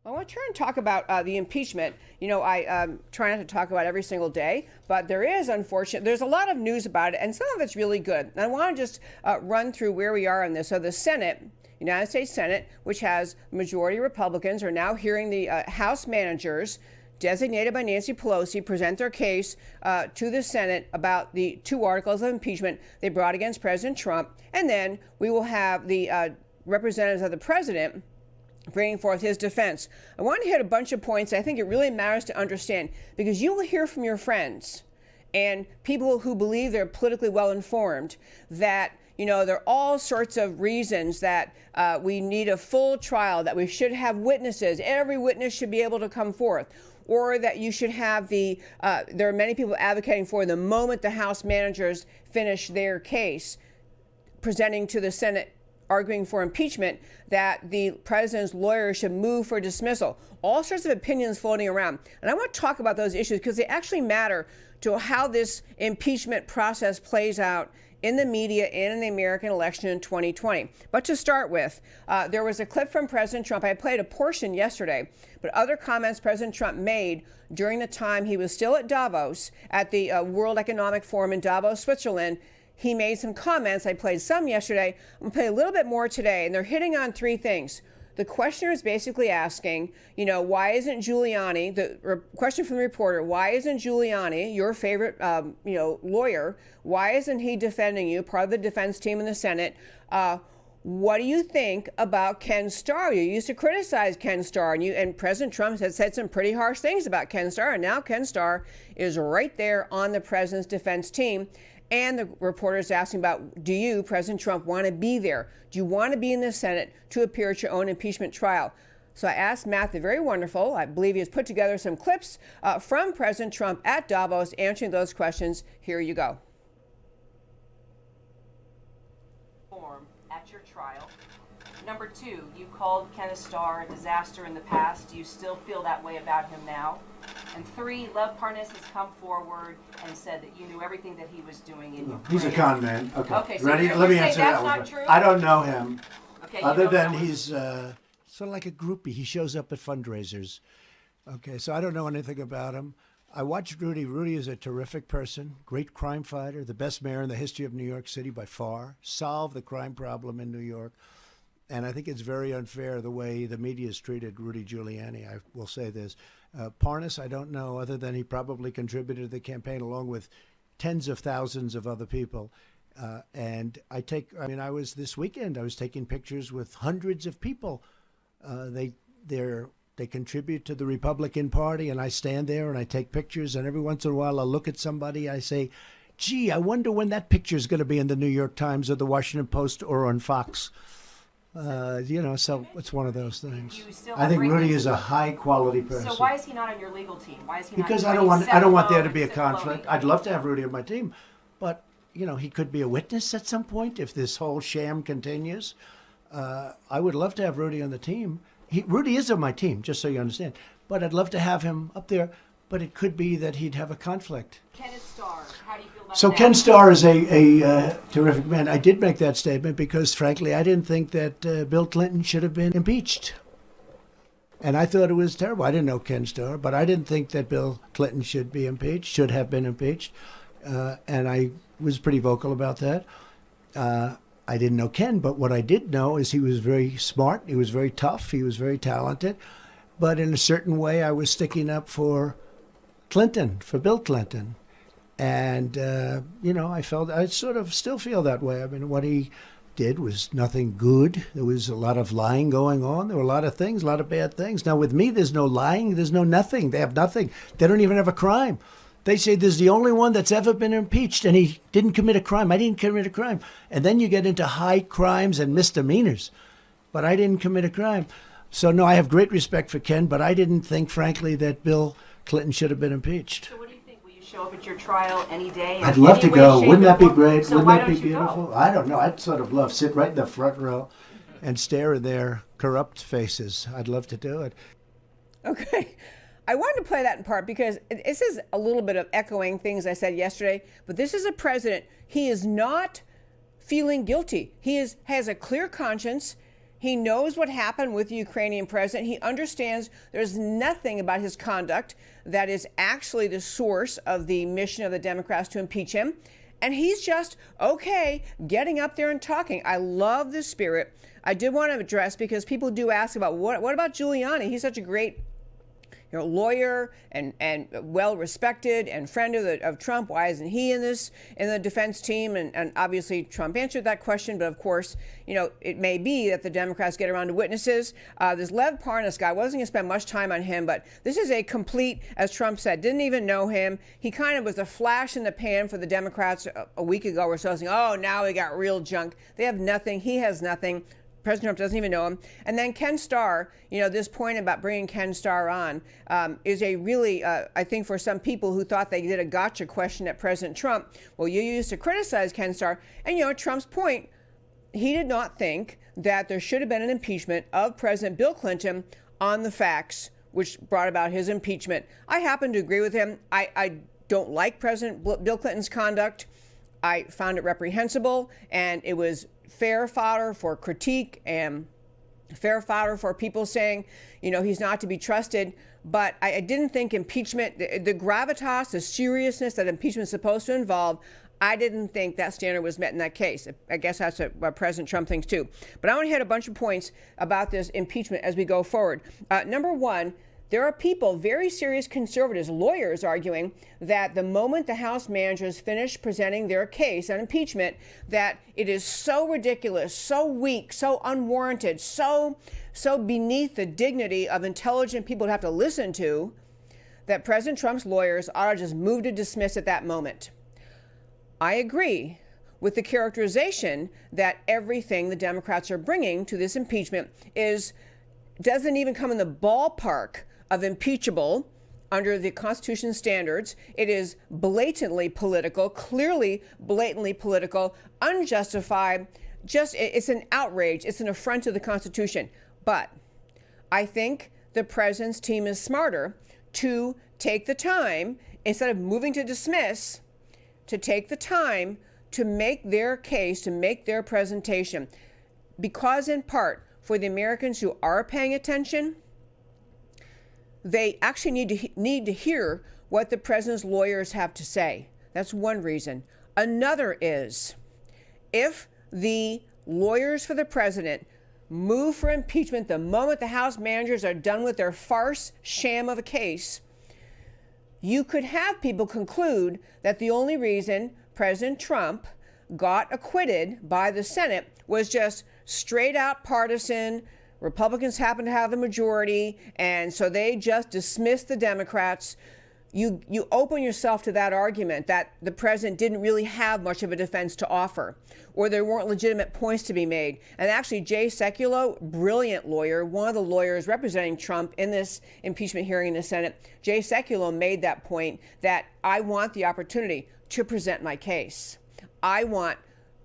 I want to try and talk about the impeachment. I try not to talk about it every single day, but there's a lot of news about it, and some of it's really good. And I want to just run through where we are on this. So the Senate, United States Senate, which has majority Republicans, are now hearing the House managers designated by Nancy Pelosi present their case to the Senate about the two articles of impeachment they brought against President Trump. And then we will have the representatives of the president bringing forth his defense. I want to hit a bunch of points I think it really matters to understand, because you will hear from your friends and people who believe they're politically well informed that there are all sorts of reasons that we need a full trial, that we should have witnesses. Every witness should be able to come forth, or that you should have there are many people advocating for the moment the House managers finish their case, presenting to the Senate, arguing for impeachment, that the president's lawyers should move for dismissal. All sorts of opinions floating around. And I want to talk about those issues because they actually matter to how this impeachment process plays out in the media and in the American election in 2020. But to start with, there was a clip from President Trump. I played a portion yesterday, but other comments President Trump made during the time he was still at Davos, at the World Economic Forum in Davos, Switzerland. He made some comments. I played some yesterday. I'm going to play a little bit more today, and they're hitting on three things. The questioner is basically asking, why isn't Giuliani, the question from the reporter, why isn't Giuliani, your favorite, lawyer, why isn't he defending you, part of the defense team in the Senate? What do you think about Ken Starr? You used to criticize Ken Starr, and President Trump has said some pretty harsh things about Ken Starr, and now Ken Starr is right there on the president's defense team. And the reporter is asking about, do you, President Trump, want to be there? Do you want to be in the Senate to appear at your own impeachment trial? So I asked Matt, the very wonderful, I believe he has put together some clips from President Trump at Davos answering those questions. Here you go. At your trial. Number two, you called Ken Starr a disaster in the past. Do you still feel that way about him now? And three, Lev Parnas has come forward and said that you knew everything that he was doing in Ukraine. He's a con man. Okay. So Ready? Let me answer that one. True? I don't know him. Okay, other than he's sort of like a groupie. He shows up at fundraisers. Okay, so I don't know anything about him. I watched Rudy. Rudy is a terrific person, great crime fighter, the best mayor in the history of New York City by far, solved the crime problem in New York. And I think it's very unfair the way the media has treated Rudy Giuliani. I will say this. Parnas, I don't know, other than he probably contributed to the campaign along with tens of thousands of other people. I was this weekend, I was taking pictures with hundreds of people. They contribute to the Republican Party, and I stand there and I take pictures, and every once in a while I'll look at somebody, I say, gee, I wonder when that picture is going to be in the New York Times or the Washington Post or on Fox. So it's one of those things. I think Rudy is a high quality person. So why is he not on your legal team? Why is he because not? Because I don't want there to be a conflict. I'd love to have Rudy on my team, but he could be a witness at some point if this whole sham continues. I would love to have Rudy on the team. Rudy is on my team, just so you understand. But I'd love to have him up there. But it could be that he'd have a conflict. Ken Starr, how do you feel about so that? Ken Starr is a terrific man. I did make that statement because, frankly, I didn't think that Bill Clinton should have been impeached. And I thought it was terrible. I didn't know Ken Starr, but I didn't think that Bill Clinton should have been impeached. And I was pretty vocal about that. I didn't know Ken, but what I did know is he was very smart. He was very tough. He was very talented. But in a certain way, I was sticking up for Bill Clinton. And, I sort of still feel that way. I mean, what he did was nothing good. There was a lot of lying going on. There were a lot of things, a lot of bad things. Now, with me, there's no lying. There's no nothing. They have nothing. They don't even have a crime. They say there's the only one that's ever been impeached, and he didn't commit a crime. I didn't commit a crime. And then you get into high crimes and misdemeanors. But I didn't commit a crime. So, no, I have great respect for Ken, but I didn't think, frankly, that Bill Clinton should have been impeached. So what do you think? Will you show up at your trial any day? I'd love to go. Wouldn't that be great? So Wouldn't that be beautiful? I don't know. I'd sort of love sit right in the front row and stare at their corrupt faces. I'd love to do it. Okay. I wanted to play that in part because this is a little bit of echoing things I said yesterday, but this is a president. He is not feeling guilty. He has a clear conscience. He knows what happened with the Ukrainian president. He understands there's nothing about his conduct that is actually the source of the mission of the Democrats to impeach him. And he's just, okay, getting up there and talking. I love the spirit. I did want to address, because people do ask about what about Giuliani? He's such a great lawyer and well respected and friend of Trump. Why isn't he in the defense team? And obviously Trump answered that question, but of course, it may be that the Democrats get around to witnesses. This Lev Parnas guy, wasn't going to spend much time on him, but this is a complete, as Trump said, didn't even know him. He kind of was a flash in the pan for the Democrats a week ago or so, saying, oh, now we got real junk. They have nothing. He has nothing. President Trump doesn't even know him. And then Ken Starr, this point about bringing Ken Starr on is a really, I think for some people who thought they did a gotcha question at President Trump, well, you used to criticize Ken Starr. And, Trump's point, he did not think that there should have been an impeachment of President Bill Clinton on the facts which brought about his impeachment. I happen to agree with him. I don't like President Bill Clinton's conduct. I found it reprehensible, and it was fair fodder for critique and fair fodder for people saying, he's not to be trusted. But I didn't think impeachment, the gravitas, the seriousness that impeachment is supposed to involve, I didn't think that standard was met in that case. I guess that's what President Trump thinks too. But I want to hit a bunch of points about this impeachment as we go forward. Number one, there are people, very serious conservatives, lawyers, arguing that the moment the House managers finish presenting their case on impeachment, that it is so ridiculous, so weak, so unwarranted, so beneath the dignity of intelligent people to have to listen to, that President Trump's lawyers ought to just move to dismiss at that moment. I agree with the characterization that everything the Democrats are bringing to this impeachment doesn't even come in the ballpark of impeachable under the Constitution standards. It is blatantly political, clearly blatantly political, unjustified. It's an outrage. It's an affront to the Constitution. But I think the president's team is smarter to take the time, instead of moving to dismiss, to take the time to make their case, to make their presentation. Because in part, for the Americans who are paying attention, they actually need to hear what the president's lawyers have to say. That's one reason. Another is, if the lawyers for the president move for impeachment the moment the House managers are done with their farce sham of a case, you could have people conclude that the only reason President Trump got acquitted by the Senate was just straight out partisan. Republicans happen to have the majority, and so they just dismiss the Democrats. You open yourself to that argument that the president didn't really have much of a defense to offer, or there weren't legitimate points to be made. And actually, Jay Sekulow, brilliant lawyer, one of the lawyers representing Trump in this impeachment hearing in the Senate, Jay Sekulow made that point that I want the opportunity to present my case. I want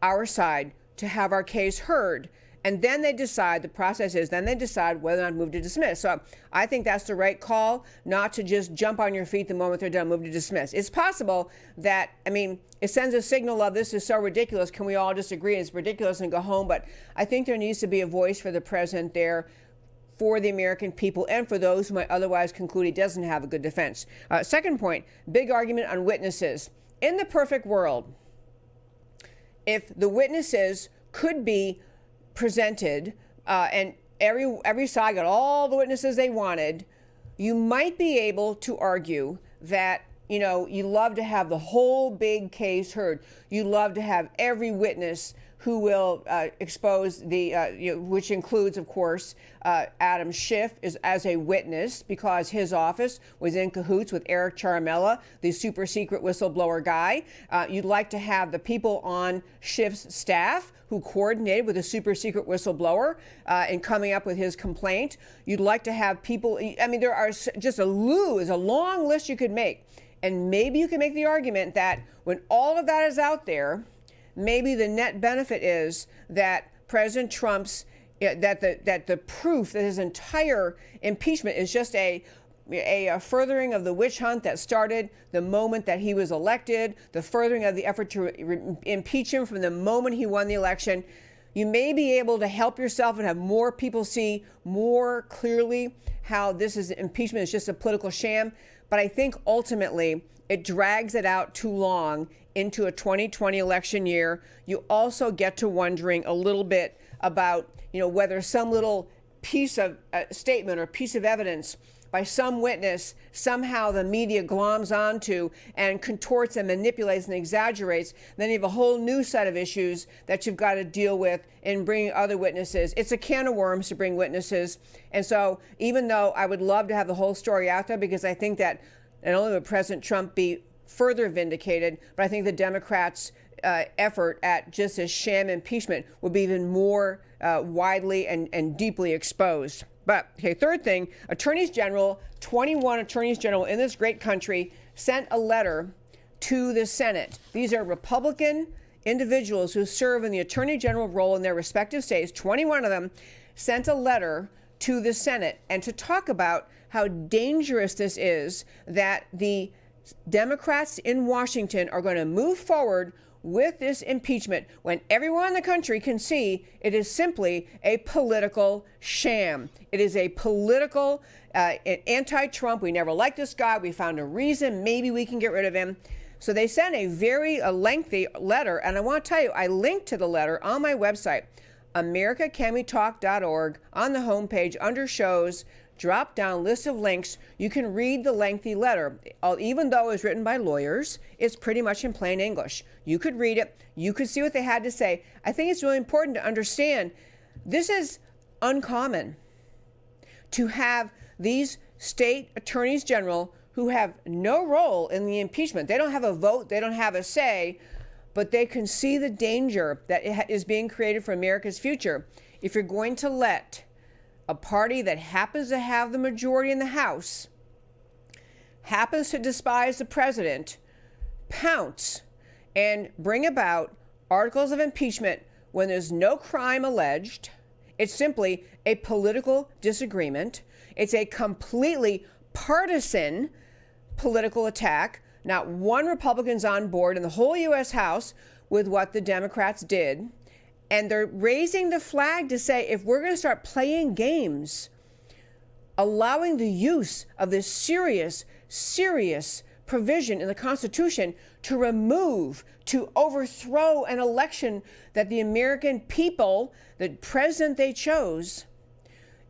our side to have our case heard. And then they decide, the process is, then they decide whether or not to move to dismiss. So I think that's the right call, not to just jump on your feet the moment they're done, move to dismiss. It's possible that, it sends a signal of this is so ridiculous. Can we all just agree it's ridiculous and go home? But I think there needs to be a voice for the president there, for the American people, and for those who might otherwise conclude he doesn't have a good defense. Second point, big argument on witnesses. In the perfect world, if the witnesses could be presented and every side got all the witnesses they wanted, you might be able to argue that you love to have the whole big case heard. You love to have every witness who will expose the, which includes, of course, Adam Schiff as a witness, because his office was in cahoots with Eric Ciaramella, the super secret whistleblower guy. You'd like to have the people on Schiff's staff who coordinated with a super secret whistleblower in coming up with his complaint. You'd like to have people, there are just a long list you could make. And maybe you can make the argument that when all of that is out there, maybe the net benefit is that President Trump's, that the proof that his entire impeachment is just a furthering of the witch hunt that started the moment that he was elected, the furthering of the effort to impeach him from the moment he won the election. You may be able to help yourself and have more people see more clearly how this is impeachment is just a political sham. But I think ultimately it drags it out too long into a 2020 election year. You also get to wondering a little bit about, whether some little piece of statement or piece of evidence by some witness somehow the media gloms onto and contorts and manipulates and exaggerates. Then you have a whole new set of issues that you've got to deal with in bringing other witnesses. It's a can of worms to bring witnesses. And so even though I would love to have the whole story out there, because I think that not only would President Trump be further vindicated, but I think the Democrats' effort at just a sham impeachment would be even more widely and deeply exposed. But, okay, third thing, attorneys general, 21 attorneys general in this great country sent a letter to the Senate. These are Republican individuals who serve in the attorney general role in their respective states. 21 of them sent a letter to the Senate and to talk about how dangerous this is, that the Democrats in Washington are going to move forward with this impeachment when everyone in the country can see it is simply a political sham. It is a political anti-Trump. We never liked this guy. We found a reason. Maybe we can get rid of him. So they sent a very lengthy letter. And I want to tell you, I linked to the letter on my website, americacanwetalk.org. On the homepage under shows, drop down list of links. You can read the lengthy letter. Even though it was written by lawyers, it's pretty much in plain English. You could read it. You could see what they had to say. I think it's really important to understand this is uncommon to have these state attorneys general who have no role in the impeachment. They don't have a vote. They don't have a say, but they can see the danger that is being created for America's future. If you're going to let a party that happens to have the majority in the House, happens to despise the president, pounce and bring about articles of impeachment when there's no crime alleged. It's simply a political disagreement. It's a completely partisan political attack. Not one Republican's on board in the whole U.S. House with what the Democrats did. And they're raising the flag to say, if we're going to start playing games, allowing the use of this serious provision in the Constitution to remove, to overthrow an election that the American people, the president they chose,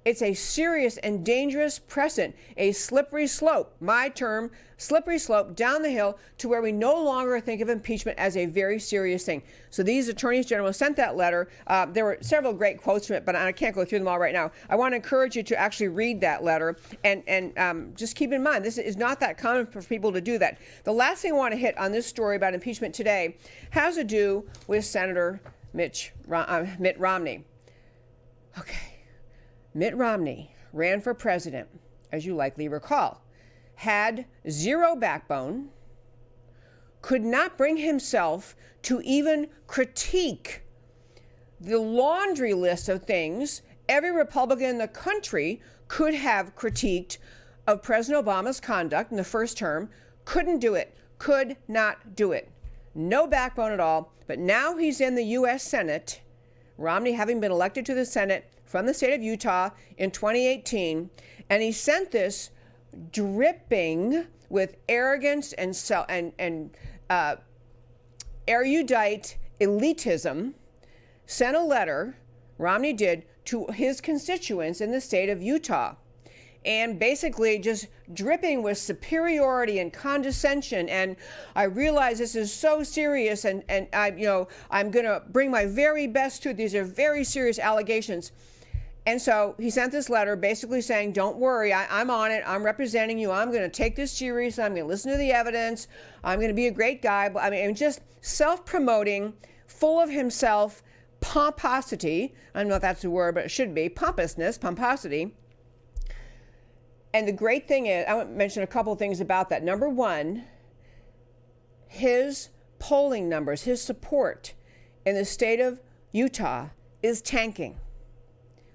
it's a serious and dangerous precedent, a slippery slope, my term, slippery slope down the hill to where we no longer think of impeachment as a very serious thing. So these attorneys general sent that letter. There were several great quotes from it, but I can't go through them all right now. I want to encourage you to actually read that letter and just keep in mind, this is not that common for people to do that. The last thing I want to hit on this story about impeachment today has to do with Senator Mitt Romney. Okay. Mitt Romney ran for president, as you likely recall, had zero backbone, could not bring himself to even critique the laundry list of things every Republican in the country could have critiqued of President Obama's conduct in the first term, couldn't do it, could not do it. No backbone at all. But now he's in the U.S. Senate, Romney having been elected to the Senate from the state of Utah in 2018, and he sent this dripping with arrogance and erudite elitism, sent a letter, Romney did, to his constituents in the state of Utah, and basically just dripping with superiority and condescension. And I realize this is so serious, and I'm going to bring my very best to it. These are very serious allegations. And so he sent this letter basically saying, don't worry, I'm on it. I'm representing you. I'm going to take this serious. I'm going to listen to the evidence. I'm going to be a great guy. I mean, just self-promoting, full of himself, pomposity. I don't know if that's a word, but it should be. Pomposity. And the great thing is, I want to mention a couple of things about that. Number one, his polling numbers, his support in the state of Utah is tanking.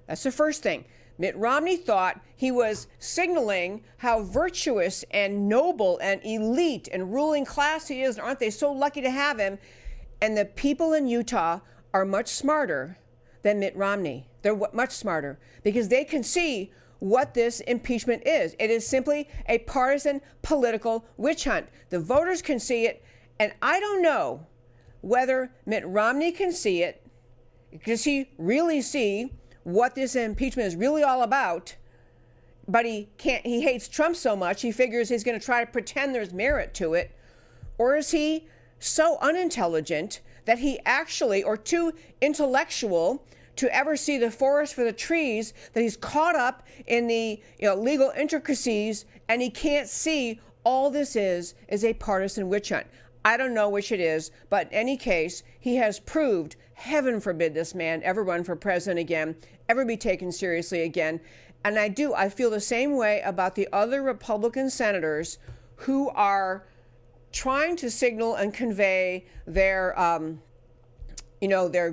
That's the first thing. Mitt Romney thought he was signaling how virtuous and noble and elite and ruling class he is, and aren't they so lucky to have him? And the people in Utah are much smarter than Mitt Romney. They're much smarter because they can see what this impeachment is. It is simply a partisan political witch hunt. The voters can see it, and I don't know whether Mitt Romney can see it. Does he really see what this impeachment is really all about? But he can't. He hates Trump so much, he figures he's going to try to pretend there's merit to it. Or is he so unintelligent that he actually, or too intellectual to ever see the forest for the trees, that he's caught up in the legal intricacies and he can't see all this is a partisan witch hunt? I don't know which it is, but in any case, he has proved, heaven forbid this man ever run for president again, ever be taken seriously again. And I feel the same way about the other Republican senators who are trying to signal and convey their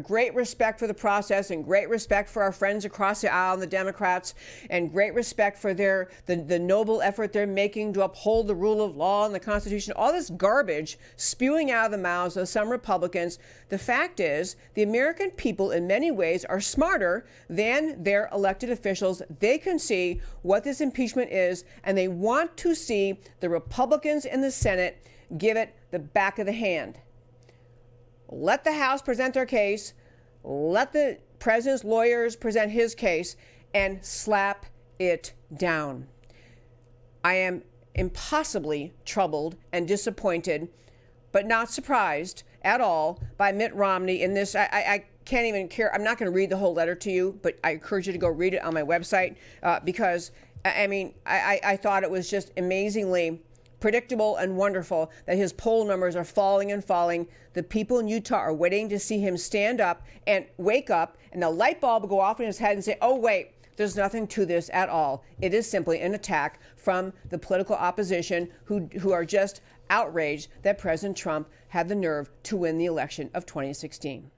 great respect for the process and great respect for our friends across the aisle and the Democrats and great respect for the noble effort they're making to uphold the rule of law and the Constitution, all this garbage spewing out of the mouths of some Republicans. The fact is, the American people in many ways are smarter than their elected officials. They can see what this impeachment is, and they want to see the Republicans in the Senate give it the back of the hand. Let the House present their case, let the president's lawyers present his case, and slap it down. I am impossibly troubled and disappointed, but not surprised at all by Mitt Romney in this. I can't even care. I'm not going to read the whole letter to you, but I encourage you to go read it on my website because, I thought it was just amazingly predictable and wonderful that his poll numbers are falling and falling. The people in Utah are waiting to see him stand up and wake up, and the light bulb will go off in his head and say, oh, wait, there's nothing to this at all. It is simply an attack from the political opposition who are just outraged that President Trump had the nerve to win the election of 2016.